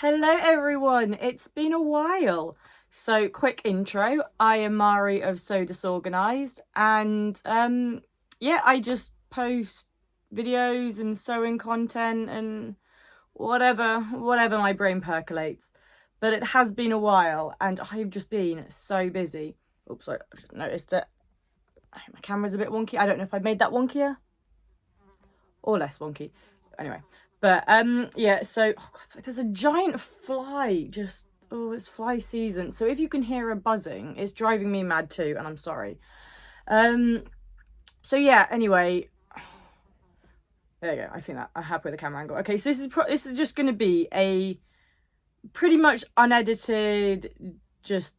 Hello everyone, it's been a while. So quick intro, I am Mari of So Disorganized and yeah, I just post videos and sewing content and whatever my brain percolates. But it has been a while and I've just been so busy. Oops, sorry, I just noticed that my camera's a bit wonky. I don't know if I made that wonkier or less wonky. Anyway. But yeah, so oh God, there's a giant fly just it's fly season. So if you can hear a buzzing, it's driving me mad too, and I'm sorry. So yeah, anyway, there you go. I think that I'm happy with the camera angle. Okay, so this is just gonna be a pretty much unedited, just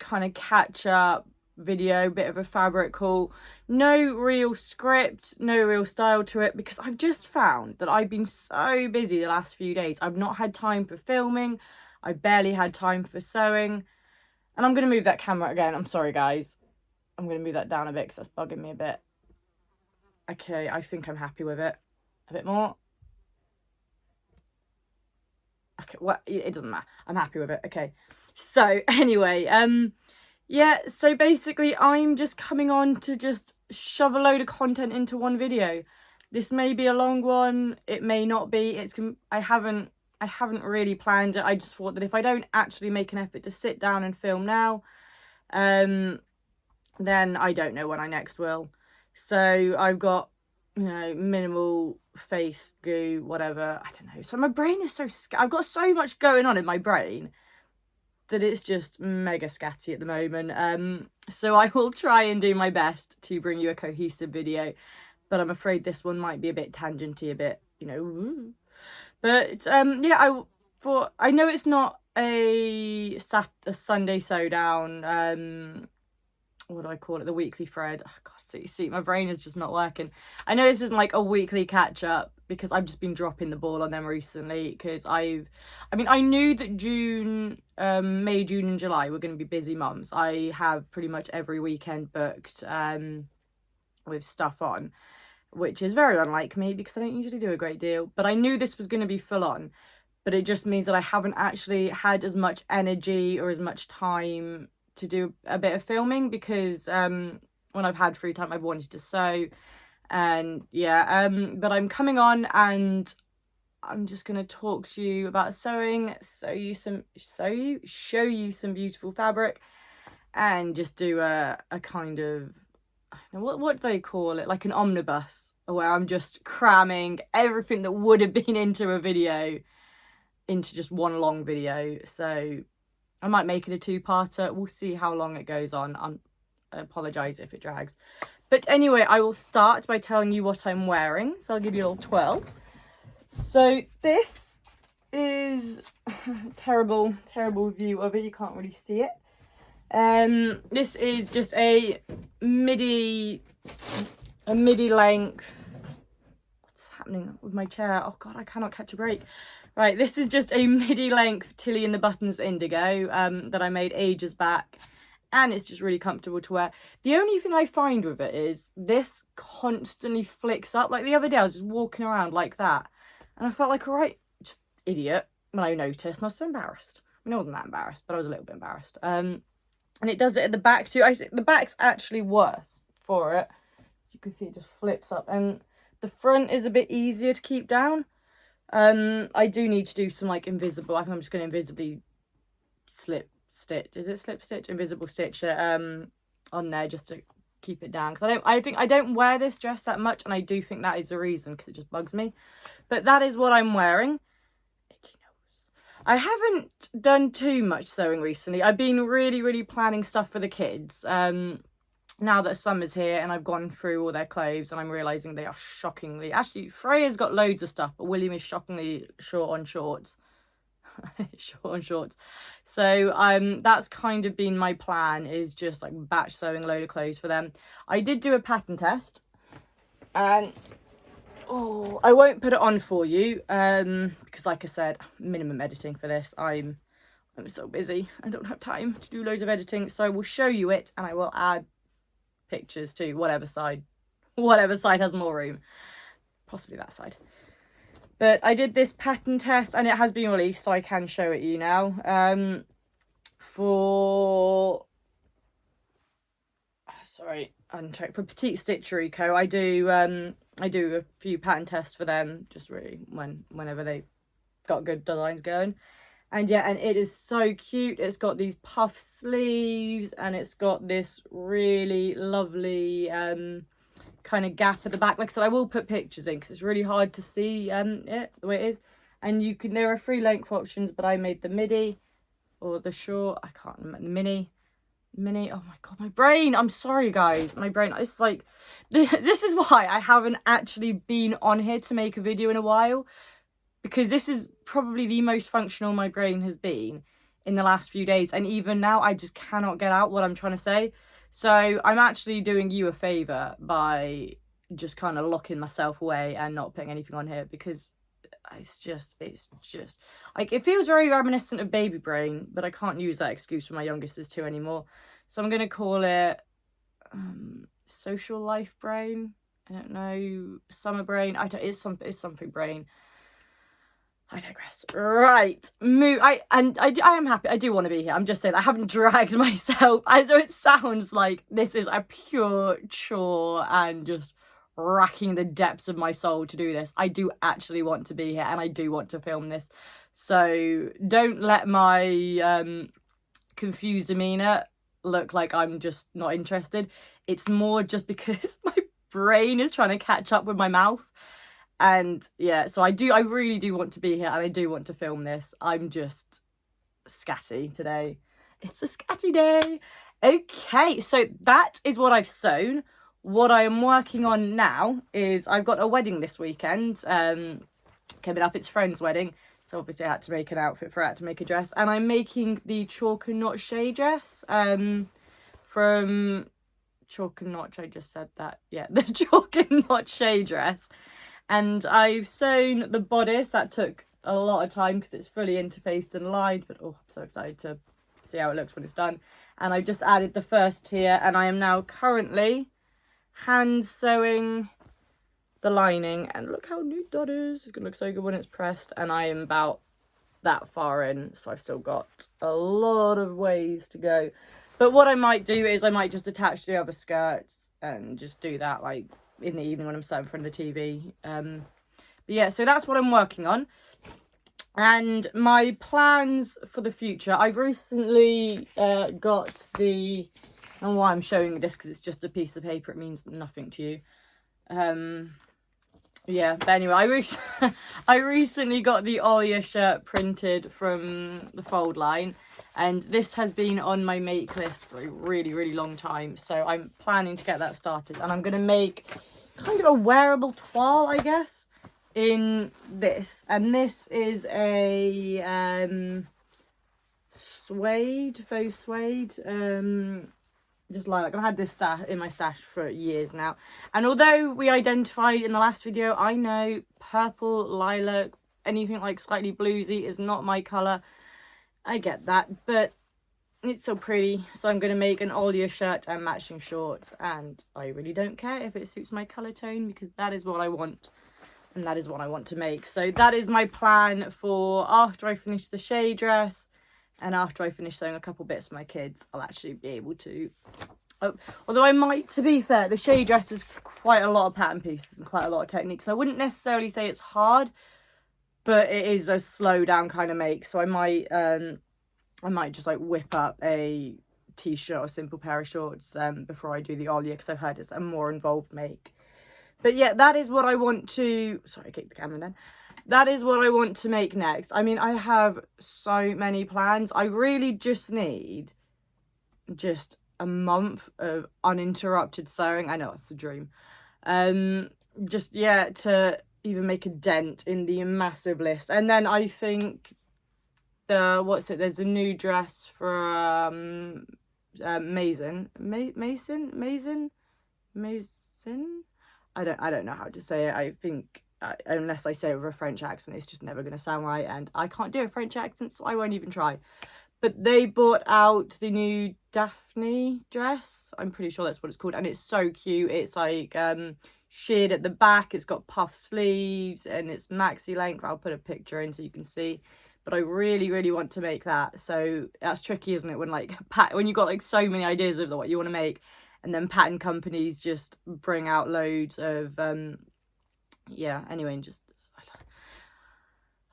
kind of catch up video, bit of a fabric haul, no real script, no real style to it, because I've just found that I've been so busy the last few days. I've not had time for filming, I barely had time for sewing, and I'm going to move that camera again. I'm sorry guys, I'm going to move that down a bit because that's bugging me a bit. Okay, I think I'm happy with it. A bit more. Okay, well, it doesn't matter, I'm happy with it. Okay, so anyway, yeah, so basically I'm just coming on to just shove a load of content into one video. This may be a long one, it may not be. I haven't really planned it. I just thought that if I don't actually make an effort to sit down and film now, then I don't know when I next will. So I've got, you know, minimal face goo, whatever, I don't know. So my brain is so I've got so much going on in my brain that it's just mega scatty at the moment. So I will try and do my best to bring you a cohesive video, but I'm afraid this one might be a bit tangenty, a bit, you know, woo. But yeah, I know it's not a Sunday sew down, what do I call it, the weekly thread. Oh God, see, my brain is just not working. I know this isn't like a weekly catch up because I've just been dropping the ball on them recently, because I knew that May, June and July were going to be busy months. I have pretty much every weekend booked with stuff on, which is very unlike me because I don't usually do a great deal. But I knew this was going to be full on, but it just means that I haven't actually had as much energy or as much time to do a bit of filming, because when I've had free time I've wanted to sew. And yeah, but I'm coming on and I'm just going to talk to you about sewing, show you some beautiful fabric, and just do a kind of, I don't know, what do they call it, like an omnibus, where I'm just cramming everything that would have been into a video into just one long video. So I might make it a two-parter. We'll see how long it goes on. I apologise if it drags. But anyway, I will start by telling you what I'm wearing. So I'll give you a little twirl. So this is terrible view of it. You can't really see it. This is just a midi length. What's happening with my chair? Oh God, I cannot catch a break. Right, this is just a midi length Tilly and the Buttons indigo that I made ages back. And it's just really comfortable to wear. The only thing I find with it is this constantly flicks up. Like the other day I was just walking around like that, and I felt like, all right, just idiot, when I noticed, and I was so embarrassed. I mean, I wasn't that embarrassed, but I was a little bit embarrassed. And it does it at the back too. The back's actually worse for it. As you can see, it just flips up, and the front is a bit easier to keep down. I do need to do some like invisible, I think I'm just going to invisibly invisible stitch it on there just to keep it down, because I don't wear this dress that much, and I do think that is the reason, because it just bugs me. But that is what I'm wearing. I haven't done too much sewing recently. I've been really planning stuff for the kids now that summer's here, and I've gone through all their clothes and I'm realizing they are shockingly, actually Freya's got loads of stuff, but William is shockingly short on shorts. So that's kind of been my plan, is just like batch sewing a load of clothes for them. I did do a pattern test, and I won't put it on for you because like I said, minimum editing for this. I'm so busy, I don't have time to do loads of editing. So I will show you it, and I will add pictures to whatever side has more room, possibly that side. But I did this pattern test and it has been released, so I can show it you now. For for Petite Stitch Rico, I do a few pattern tests for them, just really whenever they got good designs going. And yeah, and it is so cute. It's got these puff sleeves and it's got this really lovely kind of gap at the back. Like I said, I will put pictures in because it's really hard to see it the way it is. And you can, there are 3 length options, but I made the midi or the short, I can't remember, the mini. Oh my god, my brain, I'm sorry guys, my brain, it's like, this is why I haven't actually been on here to make a video in a while, because this is probably the most functional my brain has been in the last few days, and even now I just cannot get out what I'm trying to say. So I'm actually doing you a favour by just kind of locking myself away and not putting anything on here, because it's just like, it feels very reminiscent of baby brain, but I can't use that excuse for my youngest is 2 anymore. So I'm gonna call it social life brain. I don't know, summer brain. It's something brain. I digress. Right, I am happy. I do want to be here. I'm just saying, I haven't dragged myself. I know it sounds like this is a pure chore and just racking the depths of my soul to do this. I do actually want to be here and I do want to film this. So don't let my confused demeanour look like I'm just not interested. It's more just because my brain is trying to catch up with my mouth. And yeah, so I really do want to be here and I do want to film this. I'm just scatty today. It's a scatty day. Okay, so that is what I've sewn. What I am working on now is I've got a wedding this weekend coming up. It's a friend's wedding, so obviously I had to make an outfit for it, I had to make a dress, and I'm making the chalk and notch shade dress from Chalk and Notch. I just said that, yeah, the chalk and notch shade dress. And I've sewn the bodice. That took a lot of time because it's fully interfaced and lined, but oh, I'm so excited to see how it looks when it's done. And I've just added the first tier, and I am now currently hand sewing the lining, and look how neat that is. It's gonna look so good when it's pressed, and I am about that far in, so I've still got a lot of ways to go. But what I might do is I might just attach the other skirts and just do that like in the evening when I'm sat in front of the TV. But yeah, so that's what I'm working on. And my plans for the future, I've recently got the, and why I'm showing this because it's just a piece of paper, it means nothing to you. Yeah, but anyway, I recently got the Olia shirt printed from the Fold line, and this has been on my make list for a really long time, so I'm planning to get that started, and I'm going to make kind of a wearable toile, I guess, in this. And this is a faux suede, just lilac. I've had this in my stash for years now, and although we identified in the last video, I know purple, lilac, anything like slightly bluesy is not my colour. I get that, but it's so pretty, so I'm going to make an Olia shirt and matching shorts, and I really don't care if it suits my colour tone, because that is what I want, and that is what I want to make. So that is my plan for after I finish the shade dress, and after I finish sewing a couple bits for my kids, I'll actually be able to, although I might, to be fair, the shade dress is quite a lot of pattern pieces and quite a lot of techniques, so I wouldn't necessarily say it's hard, but it is a slow down kind of make. So I might just like whip up a t-shirt or a simple pair of shorts before I do the Olia, because I've heard it's a more involved make. But yeah, that is what I want to, sorry, I kicked the camera then. That is what I want to make next. I mean, I have so many plans. I really just need just a month of uninterrupted sewing. I know it's a dream. Just, yeah, to even make a dent in the massive list. And then I think there's a new dress for Mason. I don't know how to say it. I think unless I say it with a French accent, it's just never going to sound right, and I can't do a French accent, so I won't even try. But they brought out the new Daphne dress. I'm pretty sure that's what it's called, and it's so cute. It's like sheared at the back. It's got puff sleeves and it's maxi length. I'll put a picture in so you can see. But I really, really want to make that. So that's tricky, isn't it? When like when you've got like so many ideas of what you want to make, and then pattern companies just bring out loads of yeah. Anyway, just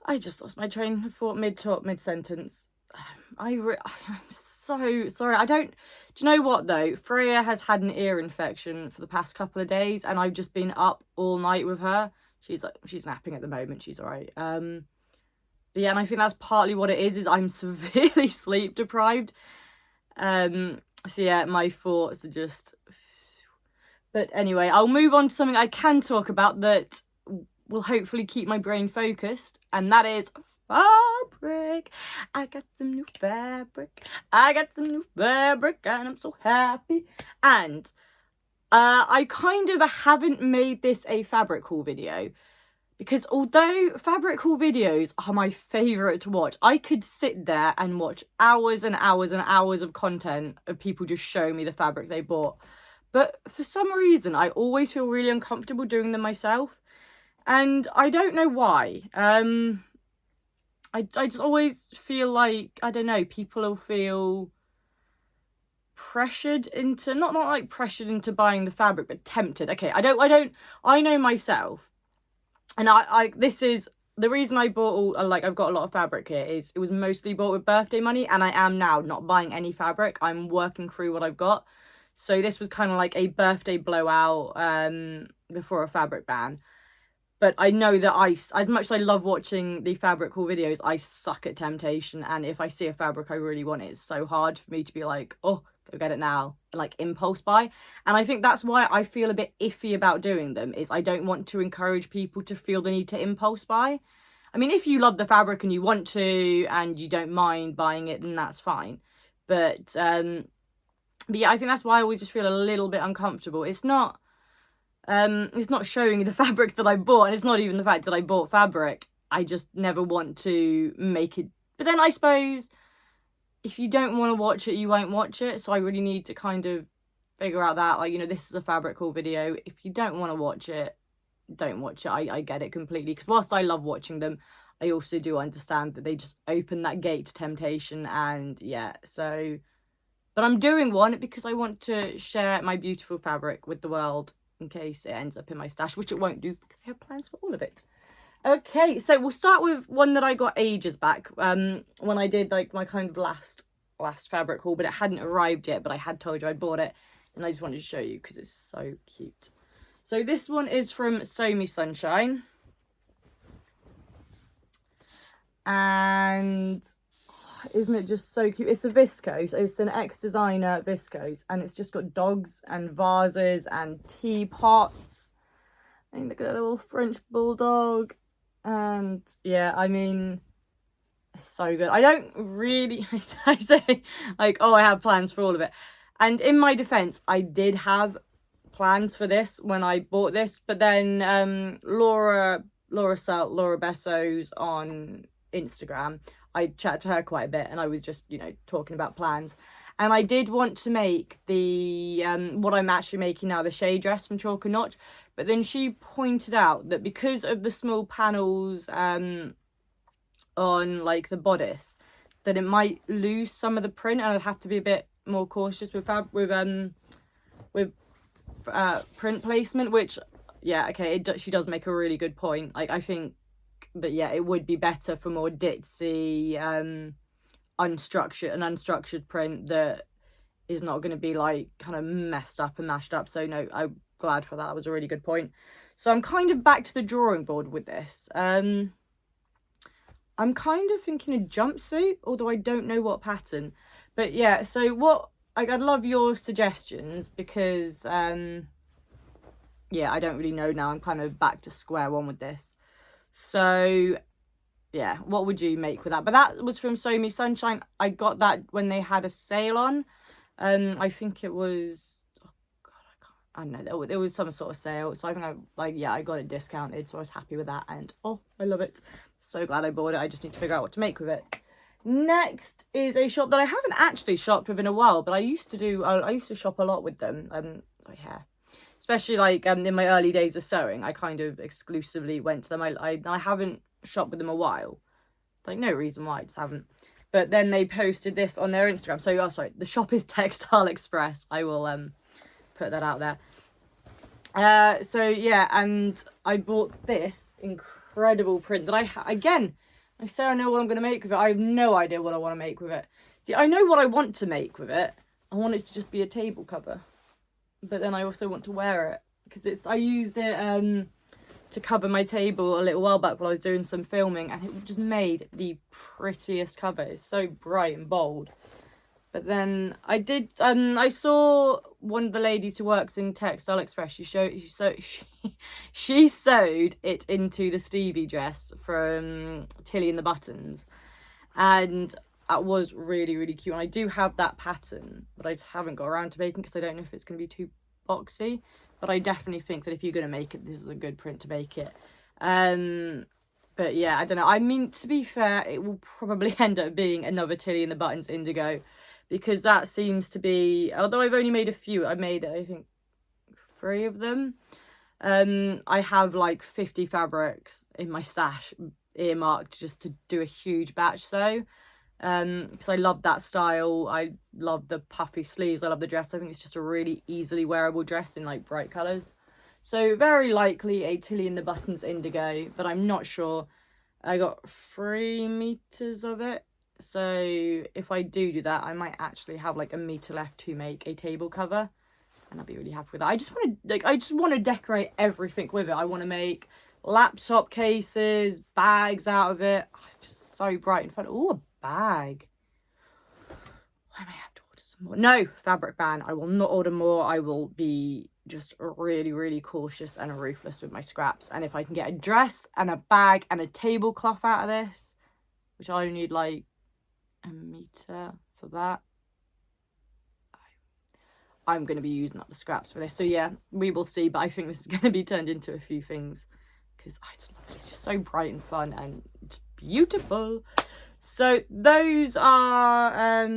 I just lost my train of thought mid sentence. I'm so sorry. Do you know what though? Freya has had an ear infection for the past couple of days, and I've just been up all night with her. She's napping at the moment. She's all right. But yeah, and I think that's partly what it is I'm severely sleep deprived. So yeah, my thoughts are just... But anyway, I'll move on to something I can talk about that will hopefully keep my brain focused, and that is fabric. I got some new fabric. And I'm so happy. And I kind of haven't made this a fabric haul video, because although fabric haul videos are my favourite to watch, I could sit there and watch hours and hours and hours of content of people just showing me the fabric they bought. But for some reason, I always feel really uncomfortable doing them myself. And I don't know why. I just always feel like, I don't know, people will feel pressured into, not like pressured into buying the fabric, but tempted. Okay, I know myself. And this is the reason I bought I've got a lot of fabric here is it was mostly bought with birthday money, and I am now not buying any fabric. I'm working through what I've got. So this was kind of like a birthday blowout before a fabric ban. But I know that as much as I love watching the fabric haul videos, I suck at temptation. And if I see a fabric I really want, it's so hard for me to be like, oh, go get it now, like impulse buy. And I think that's why I feel a bit iffy about doing them, is I don't want to encourage people to feel the need to impulse buy. I mean, if you love the fabric and you want to and you don't mind buying it, then that's fine. But yeah, I think that's why I always just feel a little bit uncomfortable. It's not showing you the fabric that I bought, and it's not even the fact that I bought fabric. I just never want to make it. But then I suppose if you don't want to watch it, you won't watch it. So I really need to kind of figure out that, like, you know, this is a fabric haul video. If you don't want to watch it, don't watch it. I get it completely, because whilst I love watching them, I also do understand that they just open that gate to temptation. And yeah, so, but I'm doing one because I want to share my beautiful fabric with the world in case it ends up in my stash, which it won't do because I have plans for all of it. Okay, so we'll start with one that I got ages back, when I did like my kind of last fabric haul, but it hadn't arrived yet, but I had told you I bought it, and I just wanted to show you because it's so cute. So this one is from Sony Sunshine, and isn't it just so cute? It's a viscose. It's an ex-designer viscose, and it's just got dogs and vases and teapots. And look at that little French bulldog. And yeah, I mean, it's so good. I don't really, I say like, oh, I have plans for all of it. And in my defense, I did have plans for this when I bought this, but then Laura Bessos on Instagram, I chatted to her quite a bit, and I was just, you know, talking about plans. And I did want to make the what I'm actually making now, the shade dress from Chalk and Notch. But then she pointed out that because of the small panels on like the bodice, that it might lose some of the print, and I'd have to be a bit more cautious with print placement. Which, yeah, okay, she does make a really good point. Like, I think that, yeah, it would be better for more ditzy unstructured print that is not going to be like kind of messed up and mashed up. So no, I'm glad for that. That was a really good point. So I'm kind of back to the drawing board with this. I'm kind of thinking a jumpsuit, although I don't know what pattern. But yeah, so I'd love your suggestions, because yeah, I don't really know now. I'm kind of back to square one with this. So yeah, what would you make with that? But that was from Sony Sunshine. I got that when they had a sale on. I think it was, oh God, I don't know, there was some sort of sale. So I think I got it discounted, so I was happy with that. And oh, I love it. So glad I bought it. I just need to figure out what to make with it. Next is a shop that I haven't actually shopped with in a while, but I used to shop a lot with them. Oh yeah. especially like in my early days of sewing, I kind of exclusively went to them. I haven't shopped with them a while. Like, no reason why, I just haven't. But then they posted this on their Instagram. So, oh, sorry, the shop is Textile Express. I will put that out there. So yeah, and I bought this incredible print that I say I know what I'm going to make with it. I have no idea what I want to make with it. See, I know what I want to make with it. I want it to just be a table cover. But then I also want to wear it. Because I used it to cover my table a little while back while I was doing some filming. And it just made the prettiest cover. It's so bright and bold. But then I saw one of the ladies who works in Textile Express. She sewed it into the Stevie dress from Tilly and the Buttons, and that was really, really cute. And I do have that pattern, but I just haven't got around to making because I don't know if it's going to be too boxy. But I definitely think that if you're going to make it, this is a good print to make it. But yeah, I don't know. I mean, to be fair, it will probably end up being another Tilly and the Buttons indigo. Because that seems to be, although I've only made a few, I made, I think, 3 of them. I have like 50 fabrics in my stash earmarked just to do a huge batch sew. Because I love that style. I love the puffy sleeves. I love the dress. I think it's just a really easily wearable dress in like bright colours. So very likely a Tilly and the Buttons indigo, but I'm not sure. I got 3 meters of it. So if I do that, I might actually have like a meter left to make a table cover, and I'll be really happy with that. I just want to decorate everything with it. I want to make laptop cases, bags out of it. Oh, it's just so bright and fun. Oh, a bag. I may have to order some more. No, fabric ban. I will not order more. I will be just really, really cautious and ruthless with my scraps. And if I can get a dress and a bag and a tablecloth out of this, which I only need like a meter for that, I'm going to be using up the scraps for this. So yeah, we will see, but I think this is going to be turned into a few things because I just love it. It's just so bright and fun and it's beautiful. So those are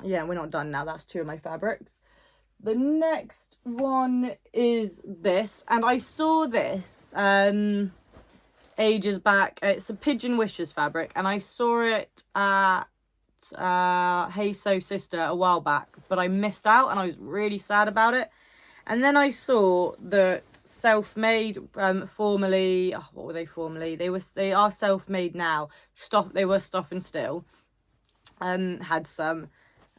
yeah, we're not done now. That's 2 of my fabrics. The next one is this, and I saw this ages back. It's a Pigeon Wishes fabric, and I saw it at Hey Sew Sister a while back, but I missed out and I was really sad about it. And then I saw that Self-Made, formerly, oh, what were they formerly? They are Self-Made now. They were Stuff and Still. Had some,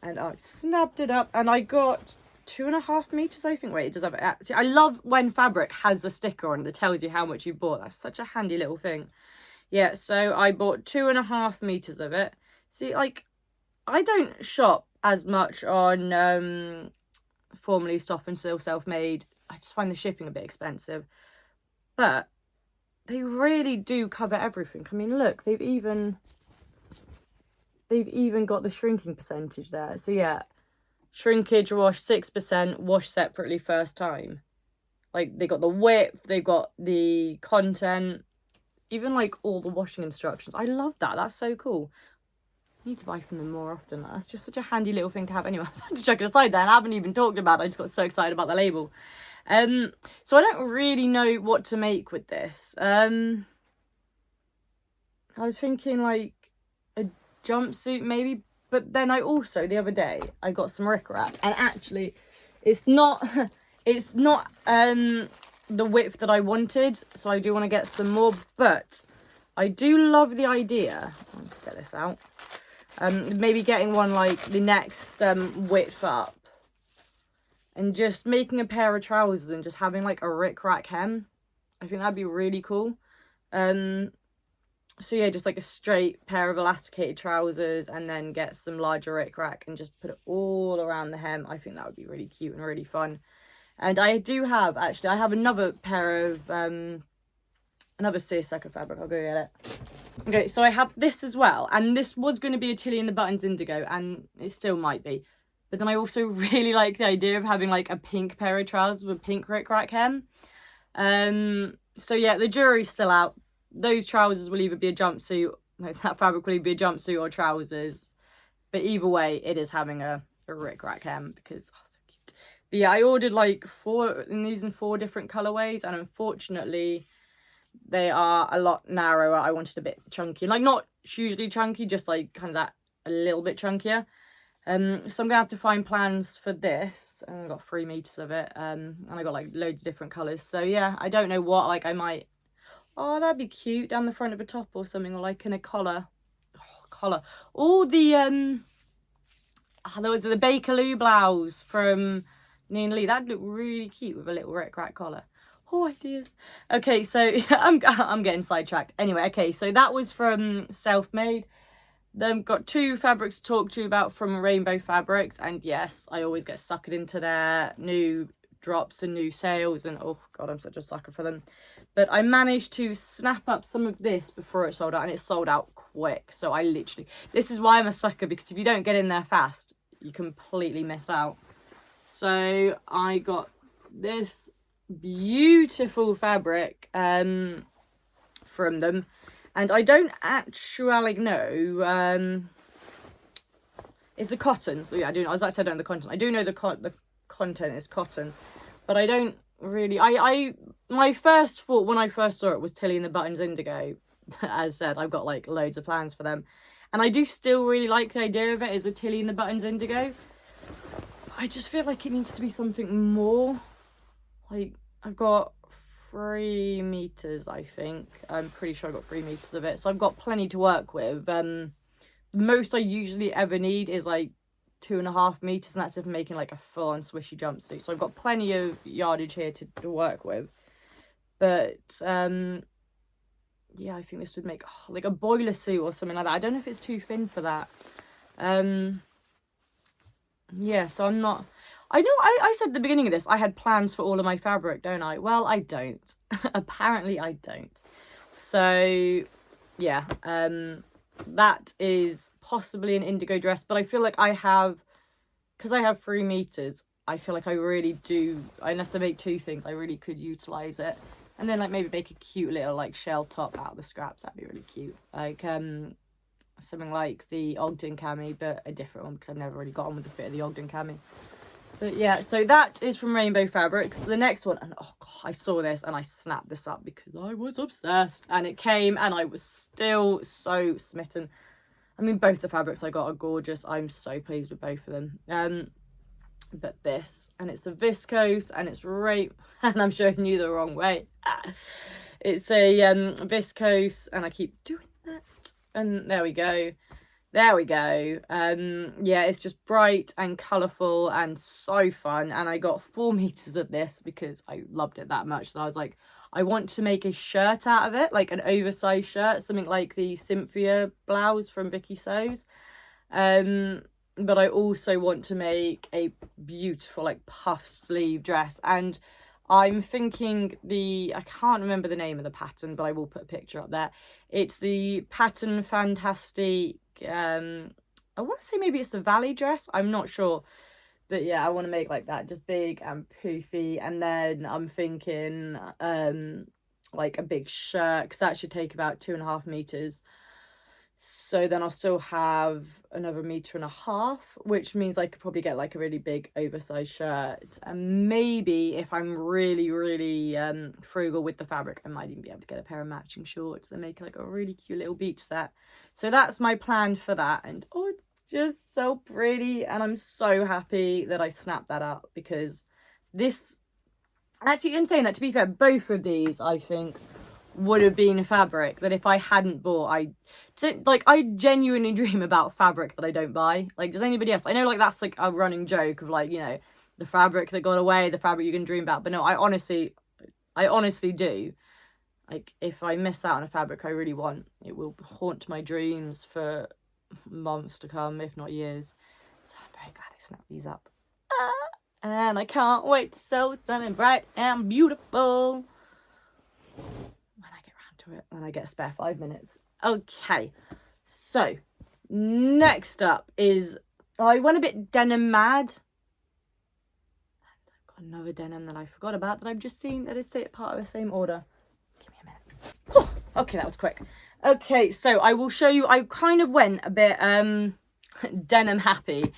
and I snapped it up, and I got 2.5 meters, I think. Wait, it does have it. I love when fabric has a sticker on it that tells you how much you bought. That's such a handy little thing. Yeah, so I bought 2.5 meters of it. See, like, I don't shop as much on formerly Stuff and Still Self-Made. I just find the shipping a bit expensive, but they really do cover everything. I mean, look, they've even got the shrinking percentage there. So yeah, shrinkage wash 6%, wash separately first time. Like, they got the width, they've got the content, even like all the washing instructions. I love that. That's so cool. I need to buy from them more often. That's just such a handy little thing to have. Anyway, I had to check it aside there, and I haven't even talked about it. I just got so excited about the label. So I don't really know what to make with this. I was thinking like a jumpsuit maybe, but then I also, the other day, I got some rickrack, and actually it's not the width that I wanted, so I do want to get some more, but I do love the idea. Let's get this out. Maybe getting one like the next width up, and just making a pair of trousers and just having like a rickrack hem. I think that'd be really cool. So yeah, just like a straight pair of elasticated trousers, and then get some larger rickrack and just put it all around the hem. I think that would be really cute and really fun. And I do have, actually, I have another pair of another seersucker fabric. I'll go get it. Okay, so I have this as well, and this was going to be a Tilly and the Buttons indigo, and it still might be. But then I also really like the idea of having like a pink pair of trousers with pink rickrack hem. So yeah, the jury's still out. Those trousers will either be a jumpsuit, like that fabric will either be a jumpsuit or trousers. But either way, it is having a rickrack hem because, oh, so cute. But yeah, I ordered like 4 in 4 different colorways, and unfortunately they are a lot narrower. I wanted a bit chunky, like not hugely chunky, just like kind of that a little bit chunkier. So I'm gonna have to find plans for this, and I got 3 meters of it, and I got like loads of different colors. So yeah, I don't know what, like I might, oh that'd be cute down the front of a top or something, or like in a collar. All the there was the Bakerloo blouse from Nina Lee. That'd look really cute with a little Rick Rack collar. Oh, ideas. Okay, so I'm getting sidetracked. Anyway, okay, so that was from Selfmade. Then got 2 fabrics to talk to you about from Rainbow Fabrics, and yes, I always get suckered into their new drops and new sales, and oh god, I'm such a sucker for them. But I managed to snap up some of this before it sold out, and it sold out quick. So I literally, this is why I'm a sucker, because if you don't get in there fast, you completely miss out. So I got this beautiful fabric from them, and I don't actually know, it's a cotton. So yeah, I was about to say I don't know the content. I do know the content is cotton, but I don't really, my first thought when I first saw it was Tilly and the Buttons Indigo. As said, I've got like loads of plans for them, and I do still really like the idea of it as a Tilly and the Buttons Indigo. I just feel like it needs to be something more. Like, I've got 3 meters, I think. I'm pretty sure I got 3 meters of it, so I've got plenty to work with. The most I usually ever need is like 2.5 meters, and that's if I'm making like a full-on swishy jumpsuit. So I've got plenty of yardage here to work with. But yeah, I think this would make like a boiler suit or something like that. I don't know if it's too thin for that. Yeah, so I'm not, I know I said at the beginning of this I had plans for all of my fabric, don't I? Well, I don't. Apparently I don't. So yeah, that is possibly an indigo dress, but I feel like I have, because I have 3 meters, I feel like I really do, unless I make 2 things, I really could utilize it. And then like maybe make a cute little like shell top out of the scraps. That'd be really cute. Like something like the Ogden cami, but a different one, because I've never really got on with the fit of the Ogden cami. But yeah, so that is from Rainbow Fabrics. The next one, and oh god, I saw this and I snapped this up because I was obsessed, and it came and I was still so smitten. I mean, both the fabrics I got are gorgeous. I'm so pleased with both of them. But this, and it's a viscose, and it's right, and I'm showing you the wrong way. It's a viscose, and I keep doing that. And there we go. There we go. Yeah, it's just bright and colourful and so fun. And I got 4 meters of this because I loved it that much. So I was like, I want to make a shirt out of it, like an oversized shirt, something like the Cynthia blouse from Vicky Sews. But I also want to make a beautiful like puff sleeve dress, and I'm thinking I can't remember the name of the pattern, but I will put a picture up there. It's the Pattern Fantastic, I want to say maybe it's the Valley dress, I'm not sure. But yeah, I want to make like that, just big and poofy. And then I'm thinking like a big shirt, because that should take about 2.5 meters. So then I'll still have another 1.5 meters, which means I could probably get like a really big oversized shirt. And maybe if I'm really, really frugal with the fabric, I might even be able to get a pair of matching shorts and make like a really cute little beach set. So that's my plan for that. And oh, it's just so pretty. And I'm so happy that I snapped that up, because this, actually in saying that, to be fair, both of these I think would have been fabric that if I hadn't bought, I genuinely dream about fabric that I don't buy. Like, does anybody else? I know like that's like a running joke of like, you know, the fabric that got away, the fabric you can dream about, but no, I honestly do. Like, if I miss out on a fabric I really want, it will haunt my dreams for months to come, if not years. So I'm very glad I snapped these up. And I can't wait to sew something bright and beautiful it when I get a spare 5 minutes. Okay, so next up is, I went a bit denim mad, and I've got another denim that I forgot about that I've just seen that is part of the same order. Give me a minute. Okay, that was quick. Okay, so I will show you, I kind of went a bit denim happy,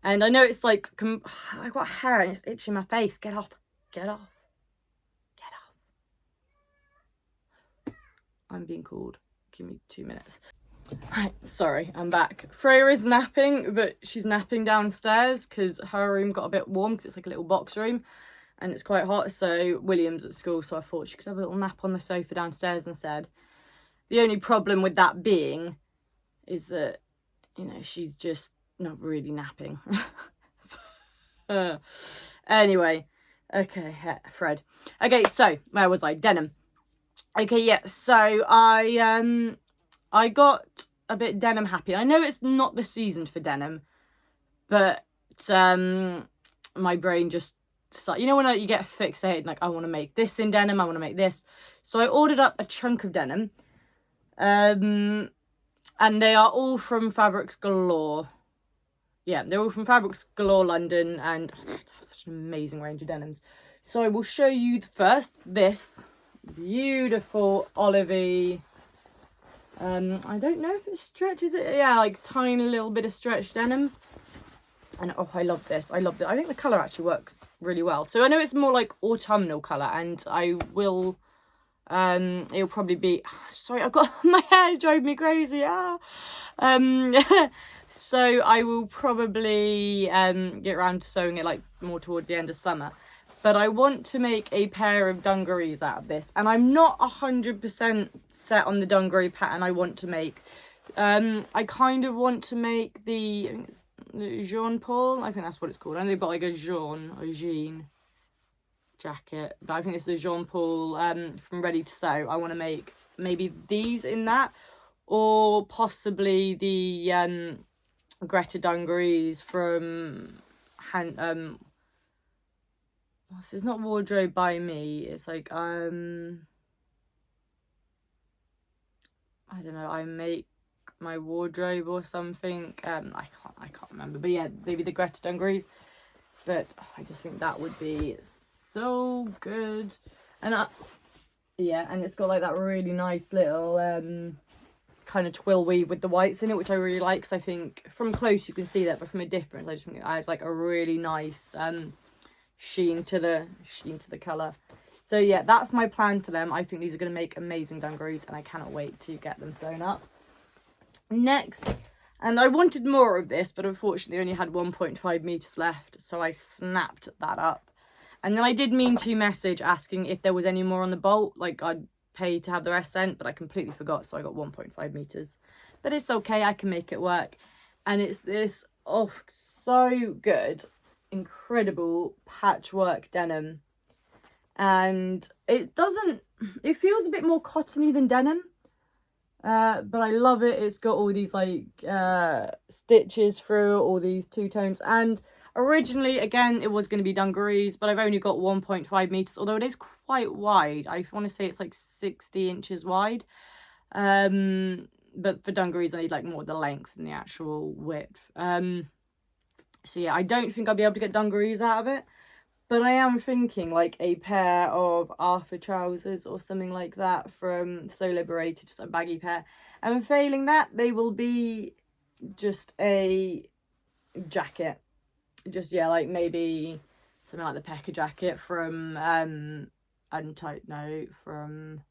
And I know it's like, I've got hair and it's itching my face. Get off. Get off. Get off. I'm being called. Give me 2 minutes. Right, sorry, I'm back. Freya is napping, but she's napping downstairs because her room got a bit warm because it's like a little box room and it's quite hot. So William's at school, so I thought she could have a little nap on the sofa downstairs instead. The only problem with that being is that, you know, she's just not really napping. Anyway, okay, Fred. Okay, so where was I? Denim. Okay, yeah, so I got a bit denim happy. I know it's not the season for denim, but my brain just started, you know, when you get fixated, like I want to make this in denim, I want to make this. So I ordered up a chunk of denim, and they are all from Fabrics Galore. Yeah, they're all from Fabrics Galore London, and they have such an amazing range of denims. So I will show you first this beautiful olivey. I don't know if it stretches it. Yeah, like tiny little bit of stretch denim. And oh, I love this. I love it. I think the colour actually works really well. So I know it's more like autumnal colour, and I will it'll probably be, sorry, I've got, my hair is driving me crazy. So I will probably get around to sewing it like more towards the end of summer. But I want to make a pair of dungarees out of this, and I'm not 100% set on the dungaree pattern I want to make. I kind of want to make the, I think it's the Jean Paul, I think that's what it's called. I know they've got like a Jean jacket, but I think it's the Jean Paul from Ready to Sew. I want to make maybe these in that, or possibly the Greta dungarees from it's not Wardrobe by Me, it's like I don't know, I Make My Wardrobe or something. I can't remember, but yeah, maybe the Greta dungarees. But I just think that would be so good. And yeah, and it's got like that really nice little kind of twill weave with the whites in it, which I really like, because I think from close you can see that, but from a distance I just think it adds like a really nice sheen to the colour. So yeah, that's my plan for them. I think these are going to make amazing dungarees, and I cannot wait to get them sewn up. Next, and I wanted more of this, but unfortunately only had 1.5 meters left, so I snapped that up. And then I did mean to message asking if there was any more on the bolt, like I'd pay to have the rest sent, but I completely forgot, so I got 1.5 meters. But it's okay, I can make it work. And it's this, oh, so good, incredible patchwork denim. And it feels a bit more cottony than denim, but I love it. It's got all these like stitches through all these two tones, and originally, again, it was going to be dungarees, but I've only got 1.5 meters, although it is quite wide. I want to say it's like 60 inches wide, but for dungarees I need like more the length than the actual width. So yeah, I don't think I'll be able to get dungarees out of it, but I am thinking like a pair of Arthur trousers or something like that from So Liberated, just a baggy pair. And failing that, they will be just a jacket. Just, yeah, like maybe something like the Pecker jacket from Untight Note, from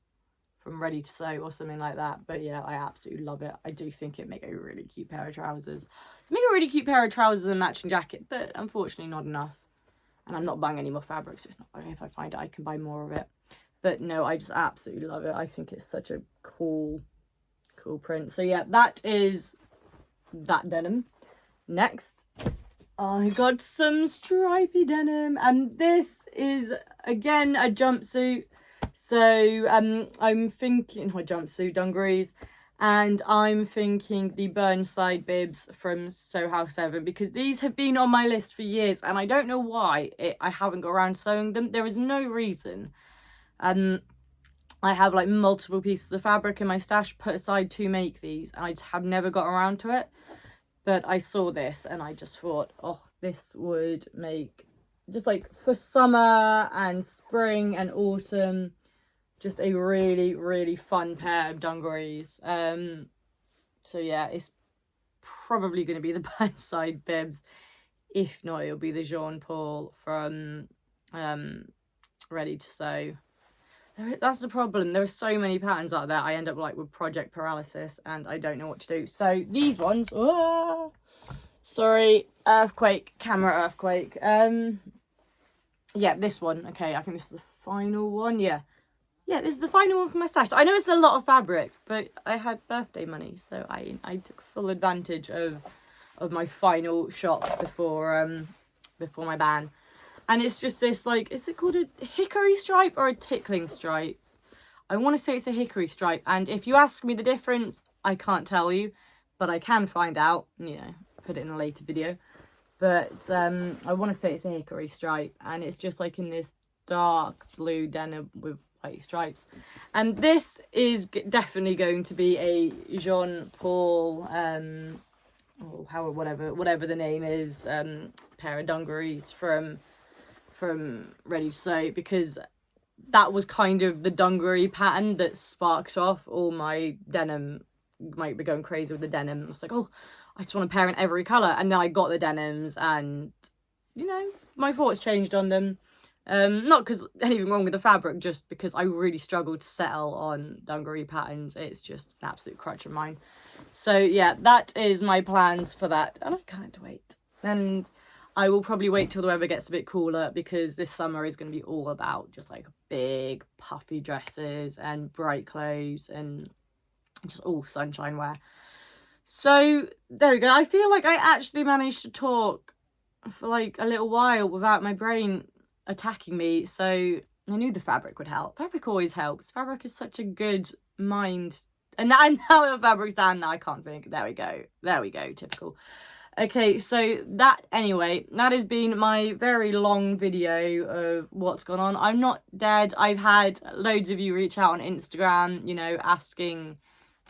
Ready to Sew or something like that. But yeah, I absolutely love it. I do think it'd make a really cute pair of trousers. Make a really cute pair of trousers and matching jacket, but unfortunately not enough. And I'm not buying any more fabric, so it's not like if I find it I can buy more of it. But no, I just absolutely love it. I think it's such a cool print. So yeah, that is that denim. Next, I got some stripy denim, and this is again a jumpsuit. So I'm thinking, not jumpsuit, dungarees, and I'm thinking the Burnside bibs from Sew House 7, because these have been on my list for years, and I don't know why I haven't got around sewing them. There is no reason. I have like multiple pieces of fabric in my stash put aside to make these, and I just have never got around to it. But I saw this and I just thought, oh, this would make, just like for summer and spring and autumn, just a really, really fun pair of dungarees. So yeah, it's probably going to be the Burnside bibs. If not, it'll be the Jean Paul from Ready to Sew. That's the problem. There are so many patterns out there. I end up like with project paralysis and I don't know what to do. So these ones, sorry, earthquake, camera earthquake. Yeah, this one. Okay, I think this is the final one. Yeah, this is the final one for my stash. I know it's a lot of fabric, but I had birthday money, so I took full advantage of my final shop before my ban. And it's just this, like, is it called a hickory stripe or a tickling stripe? I want to say it's a hickory stripe. And if you ask me the difference, I can't tell you, but I can find out, you know, put it in a later video. But I want to say it's a hickory stripe, and it's just like in this dark blue denim with white stripes. And this is definitely going to be a Jean Paul, or whatever the name is, pair of dungarees from Ready to Sew, because that was kind of the dungaree pattern that sparked off all my denim. Might be going crazy with the denim. I was like, oh, I just want a pair in every colour. And then I got the denims and, you know, my thoughts changed on them. Not because anything wrong with the fabric, just because I really struggled to settle on dungaree patterns. It's just an absolute crutch of mine. So yeah, that is my plans for that. And I can't wait. And I will probably wait till the weather gets a bit cooler, because this summer is going to be all about just like big puffy dresses and bright clothes and just all sunshine wear. So there we go. I feel like I actually managed to talk for like a little while without my brain attacking me. So I knew the fabric would help. Fabric always helps. Fabric is such a good mind. And now the fabric's down, now I can't think. There we go. Typical. Okay, so that has been my very long video of what's gone on. I'm not dead. I've had loads of you reach out on Instagram, you know, asking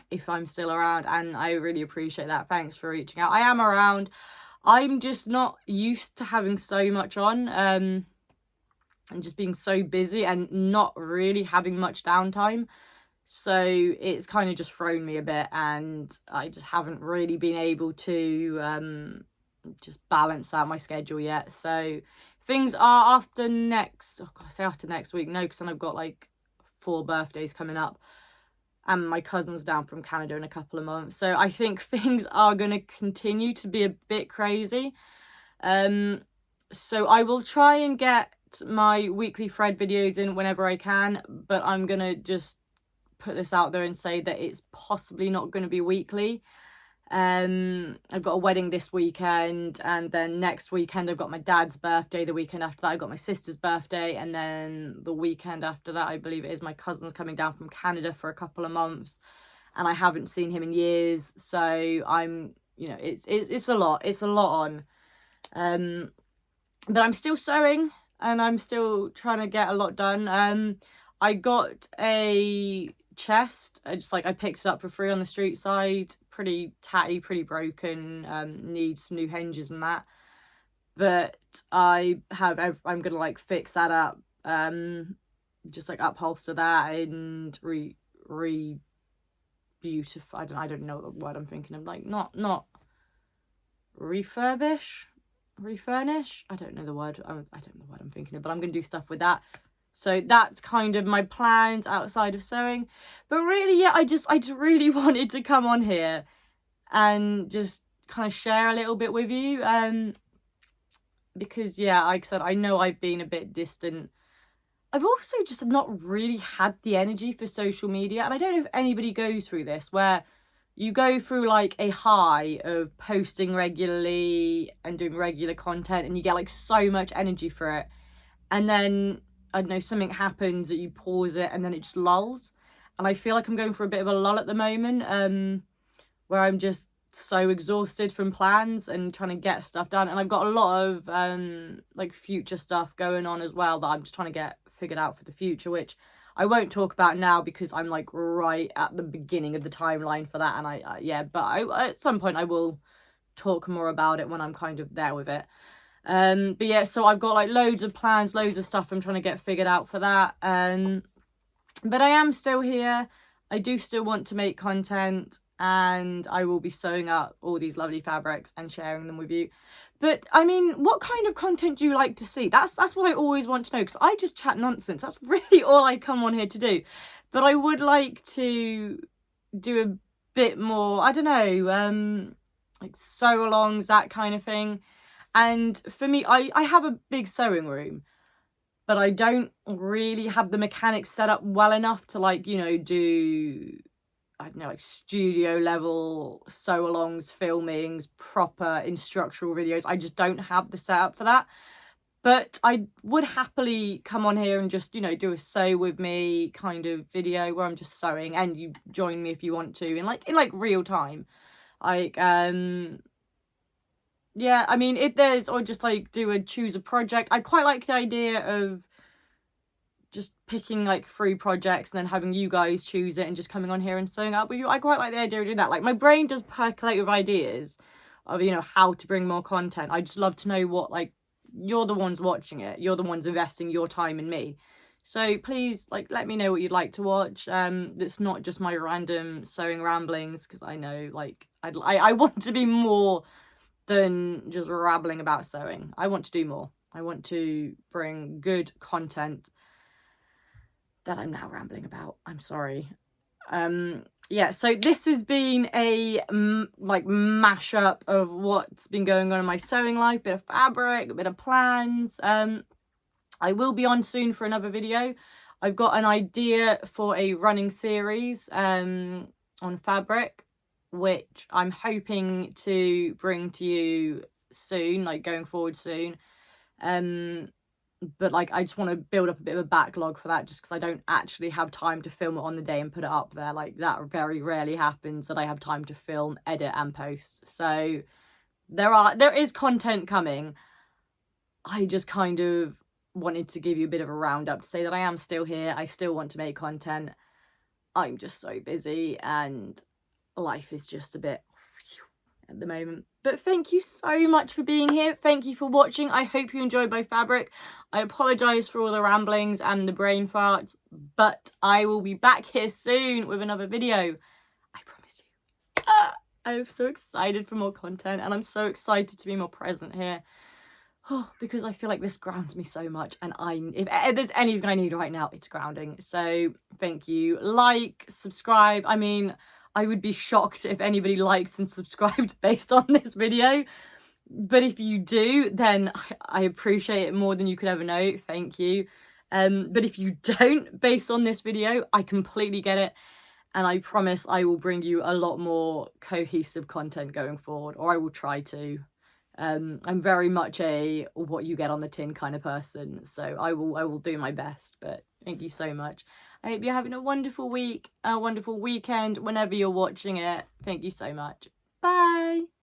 if I'm still around, and I really appreciate that. Thanks for reaching out. I am around. I'm just not used to having so much on, and just being so busy and not really having much downtime. So it's kind of just thrown me a bit, and I just haven't really been able to just balance out my schedule yet. So things are after next week. No, because then I've got like 4 birthdays coming up, and my cousin's down from Canada in a couple of months. So I think things are going to continue to be a bit crazy. So I will try and get my weekly thread videos in whenever I can, but I'm going to just put this out there and say that it's possibly not going to be weekly. I've got a wedding this weekend, and then next weekend I've got my dad's birthday. The weekend after that I've got my sister's birthday, and then the weekend after that, I believe it is, my cousin's coming down from Canada for a couple of months, and I haven't seen him in years. So I'm, you know, it's a lot on, but I'm still sewing and I'm still trying to get a lot done. I got a chest, I picked it up for free on the street side, pretty tatty, pretty broken, needs some new hinges and that, but I'm gonna like fix that up, just like upholster that and beautify. I don't know what word I'm thinking of, like not refurnish. I don't know the word. I don't know what I'm thinking of, but I'm gonna do stuff with that. So that's kind of my plans outside of sewing. But really, yeah, I just really wanted to come on here and just kind of share a little bit with you. Because, yeah, like I said, I know I've been a bit distant. I've also just not really had the energy for social media. And I don't know if anybody goes through this, where you go through like a high of posting regularly and doing regular content, and you get like so much energy for it. And then, I don't know, something happens that you pause it and then it just lulls. And I feel like I'm going for a bit of a lull at the moment, where I'm just so exhausted from plans and trying to get stuff done. And I've got a lot of like future stuff going on as well that I'm just trying to get figured out for the future, which I won't talk about now because I'm like right at the beginning of the timeline for that. And but at some point I will talk more about it when I'm kind of there with it. But yeah, so I've got like loads of plans, loads of stuff I'm trying to get figured out for that. But I am still here. I do still want to make content. and I will be sewing up all these lovely fabrics and sharing them with you. But I mean, what kind of content do you like to see? That's what I always want to know, because I just chat nonsense. That's really all I come on here to do. But I would like to do a bit more, I don't know, like sew alongs, that kind of thing. And for me, I have a big sewing room, but I don't really have the mechanics set up well enough to, like, you know, do, I don't know, like studio level sew alongs, filmings, proper instructional videos. I just don't have the setup for that. But I would happily come on here and just, you know, do a sew with me kind of video where I'm just sewing, and you join me if you want to in like real time. Like, yeah, I mean, if there's, or just like choose a project. I quite like the idea of just picking like 3 projects and then having you guys choose it and just coming on here and sewing up with you. I quite like the idea of doing that. Like, my brain does percolate with ideas of, you know, how to bring more content. I just love to know what, like, you're the ones watching it. You're the ones investing your time in me. So please, like, let me know what you'd like to watch. It's not just my random sewing ramblings, because I know, like, I want to be more than just rambling about sewing. I want to do more. I want to bring good content that I'm now rambling about. I'm sorry. Yeah, so this has been a like mashup of what's been going on in my sewing life, bit of fabric, a bit of plans. I will be on soon for another video. I've got an idea for a running series on fabric, which I'm hoping to bring to you soon, like going forward soon. But like, I just want to build up a bit of a backlog for that, just because I don't actually have time to film it on the day and put it up there. Like, that very rarely happens, that I have time to film, edit and post. So there is content coming. I just kind of wanted to give you a bit of a roundup to say that I am still here. I still want to make content. I'm just so busy and life is just a bit at the moment. But thank you so much for being here. Thank you for watching. I hope you enjoyed my fabric. I apologise for all the ramblings and the brain farts, but I will be back here soon with another video. I promise you. I'm so excited for more content, and I'm so excited to be more present here. Oh, because I feel like this grounds me so much, and if there's anything I need right now, it's grounding. So thank you. Like, subscribe. I mean, I would be shocked if anybody likes and subscribed based on this video. But if you do, then I appreciate it more than you could ever know. Thank you. But if you don't, based on this video, I completely get it. And I promise I will bring you a lot more cohesive content going forward, or I will try to. I'm very much a what you get on the tin kind of person, so I will do my best. But thank you so much. I hope you're having a wonderful week, a wonderful weekend whenever you're watching it. Thank you so much. Bye.